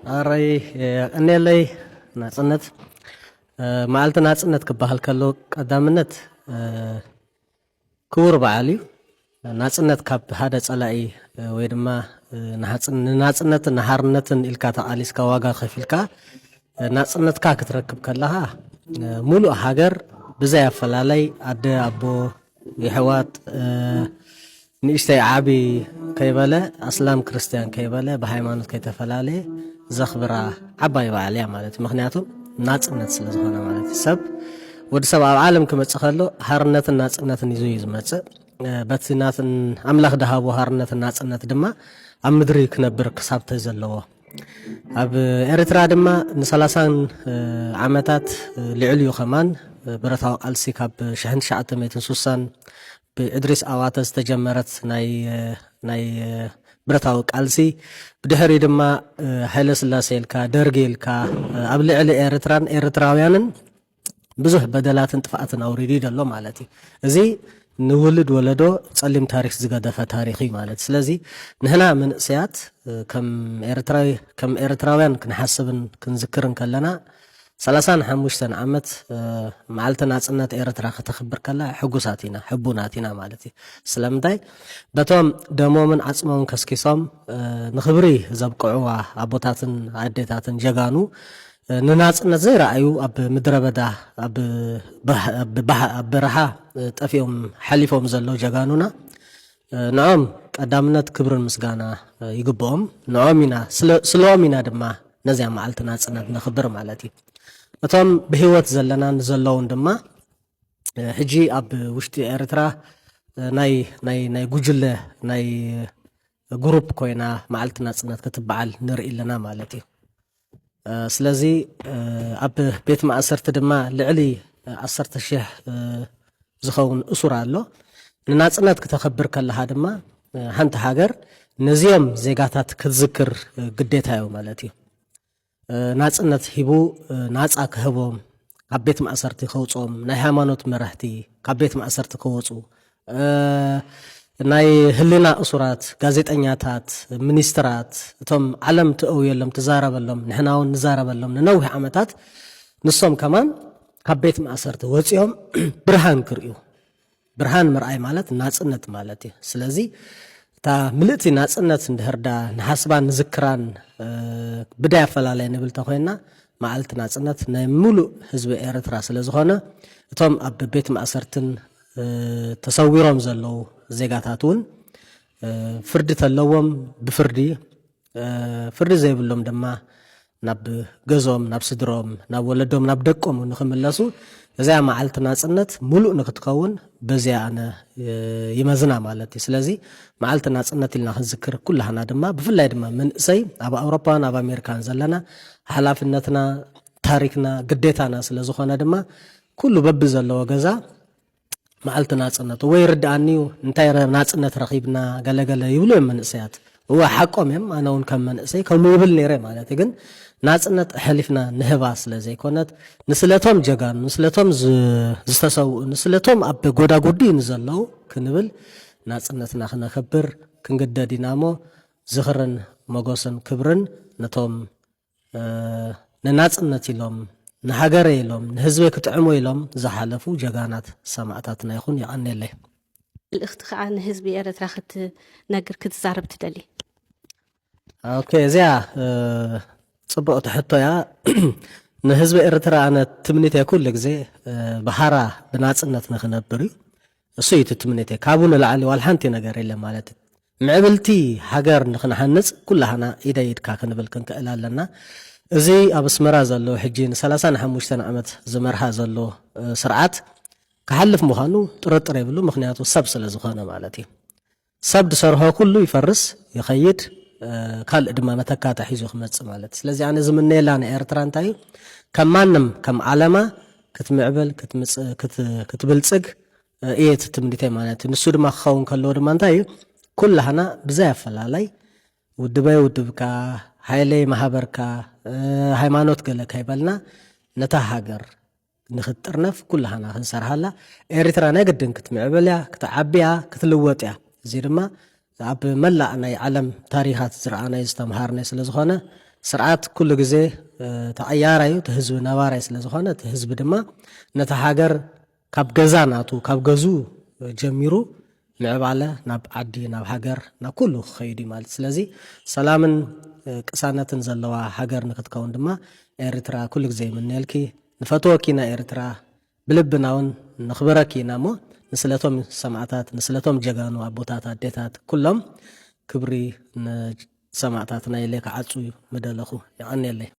أري أني لي ناصنت معلت ناصنت كبهال كلو قدامنت كور بعلي ناصنت كاب هذا صلاي ويدما ناصنت نهارنت إلكا تعاليس كواغا خفيلكا ناصنت كا كتركب كلها مولو هاجر بزي فلالي أد أبو يحوات نيشتي عابي كيباله أسلام كريستيان كيباله بهايمانوت كيتفلالي زخبرا عباي بعليا مالتي مخنياتو ناصنت سلازخونا مالتي سب ود سب عالم كمتصخلو هارنت ناصنت يزو يزمص باتناتن املاخ دهابو هارنت ناصنت دما ام مدري كنبر كسابته زلو اب ኤርትራ ድማ ን30 ዓመታት ልዕልዩ ኸማን ብረታው ቃልሲ ካብ 1960 بإدريس أواتز تجمرت ناي برتاو قالسي بدهري دما حيل سلاسي لكا درغي لكا أبلي علي إيرتراويانن بزح بدلات انتفاعتنا أوريدي دلو مالتي زي نولد ولدو تصليم تاريخ زقادة تاريخي مالت سلازي نهنا من سيات كم إيرتراويان كنحسبن كنذكرن كلنا 35 ዓመት معلتنا ناصنت ኤርትራ ከተخبر كلا حጉሳቲና حبوناتينا مالتي ስለምንታይ በቶም ደሞምን ዓጽሞምን ከስኪሶም ንኽብሪ ዘብቅዑዋ ኣቦታትን ኣዴታትን ጀጋኑ ንናጽነት ዘይረኣዩ ኣብ ምድረ በዳ ኣብ በረሃ ጠፊኦም ሓሊፎም ዘሎ ጀጋኑና ንዖም ቀዳምነት ክብርን ምስጋና ይግብኦም ንዖም ኢና ስለኦም ኢና ድማ ነዚያ معلت ናጽነት ንኽብር ማለት እዩ እቶም በህይወት ዘለና ንዘለውን ድማ ሕጂ ኣብ ውሽጢ ኤርትራ ናይ ጉጅለ ናይ ግሩፕ ኮይና معلت ናጽነት ክትበዓል ንርኢ ለና ማለት እዩ ስለዚ ኣብ ቤት ማእሰርቲ ድማ ልዕሊ 10,000 ዝኸውን እሱር ኣሎ ንናጽነት ከተኸብር ከለሃ ድማ ሓንቲ ሃገር ነዚኦም ዜጋታት ክትዝክር ግዴታ እዩ ማለት እዩ ናጽነት ሂቡ ናጻ ክህቦም ካብ ቤት ማእሰርቲ ከውጾም ናይ ሃይማኖት መራሕቲ ካብ ቤት ማእሰርቲ ከወጹ ናይ ህሊና እሱራት ጋዜጠኛታት ሚኒስትራት እቶም ዓለም ትእውየሎም ትዛረበሎም ንሕናውን ንዛረበሎም ንነዊሕ ዓመታት ንሶም ከማን ካብ ቤት ማእሰርቲ ወፂኦም ብርሃን ክርእዩ ብርሃን ምርኣይ ማለት ናጽነት ማለት እዩ ስለዚ تا ملئتي ناصنت اندهردا نحسبان نذكران بدايه فلاله نبل تخوينا معلت ناصنت ناي مولو حزب ኤርትራ ስለዝኾነ እቶም ኣብ ቤት ማእሰርትን ተሰዊሮም ዘለው ዜጋታቱን ፍርድ ተለዎም ብፍርዲ ፍርድ ዘይብሎም ድማ ናብ ገዞም ናብ ስድሮም ናብ ወለዶም ናብ ደቆም ንኽምለሱ እዚያ معلت ናጽነት ሙሉእ ንክትከውን በዚያ ኣነ ይመዝና ማለት እዩ ስለዚ معلت ናጽነት ኢልና ክንዝክር ኩላህና ድማ ብፍላይ ድማ መንእሰይ ኣብ ኣውሮፓን ኣብ ኣሜሪካን ዘለና ሓላፍነትና ታሪክና ግዴታና ስለዝኾነ ድማ ኩሉ በብ ዘለዎ ገዛ معلت ናጽነት ወይ ርዳኣኒዩ እንታይ ናጽነት ረኺብና ገለገለ ይብሉ መንእሰያት هو حقهم يم أنا ونكمل سي كم يبل نيره مالته جن ناصنت حلفنا نهبا سلازي كونت نسلتهم جغان نسلتهم زستسو نسلتهم اب غودا غودي نزلو كنبل ناصنتنا خنخبر كنقد دينامو زخرن مغوسن كبرن نتوم نناصنت يلوم نهاجر يلوم نحزبك تعمو يلوم زحلفو جغانات سمعتاتنا يخون يعني لي الاختخاء عن حزب ኤርትራ نقر كتزارب تدلي اوكي زيا صبقت حتى يا نحزب ኤርትራ انا تمنيتي كل غزي بحارة بناصنت نخنبري اسيت تمنيتي كابون العلي والحنتي ነገር የለም ማለት معبلتي ሃገር ንኽንሐንጽ ኩላህና ኢደይድካ ክንብል ክንክእላለና እዚ ኣብ ኣስመራ ዘሎ ሕጂ 35 ዓመት ዝመርሃ ዘሎ ስርዓት كحلف مخانو طرطر يبلو مخنياتو سب ስለዝኾነ ማለት እዩ ሰብ ድሰርሖ ኩሉ ይፈርስ ይኸይድ ካል ድማ መተካታ ሒዙ ክመጽ ማለት ስለዚህ ኣነ ዝምነላ ንኤርትራ እንታይ ከማንም ከም ዓለማ ክትምዕበል ክትብልጽግ እየት ትምኒተይ ማለት ንሱ ድማ ክኸውን ከሎ ድማ እንታይ ኩላህና ብዛይ ኣፈላላይ ውድበይ ውድብካ ሃይለይ ማህበርካ ሃይማኖት ገለካ ይበልና ነታ ሃገር نخترنف كلها نسرها لا إريترا نقدن كتمعبلها كتعبيها كتلوتها زي ما ኣብ መላእ ናይ ዓለም ታሪኻት ዝረኣናይ ዝተምሃርናይ ስለ ዝኾነ ስርዓት ኩሉ ግዜ ተቐያራዩ እቲ ህዝቢ ነባራይ ስለ ዝኾነ እቲ ህዝቢ ድማ ነቲ ሃገር ካብ ገዛ ናቱ ካብ ገዙ ጀሚሩ ምዕባለ ናብ ዓዲ ናብ ሃገር ናብ ኩሉ ክኸይድ እዩ ማለት ስለዚ ሰላምን ቅሳነትን ዘለዋ ሃገር ንክትከውን ድማ ኤርትራ ኩሉ ግዜ ይምነልኪ ንፈትወኪና ኤርትራ ብልብና እውን ንኽብረኪና እሞ ንስለቶም ሰማዕታት ንስለቶም ጀጋኑ ኣቦታት ኣዴታት ኩሎም ክብሪ ንሰማዕታትና ኢለ ክዓፁ ምደለኹ ይቐኒየለይ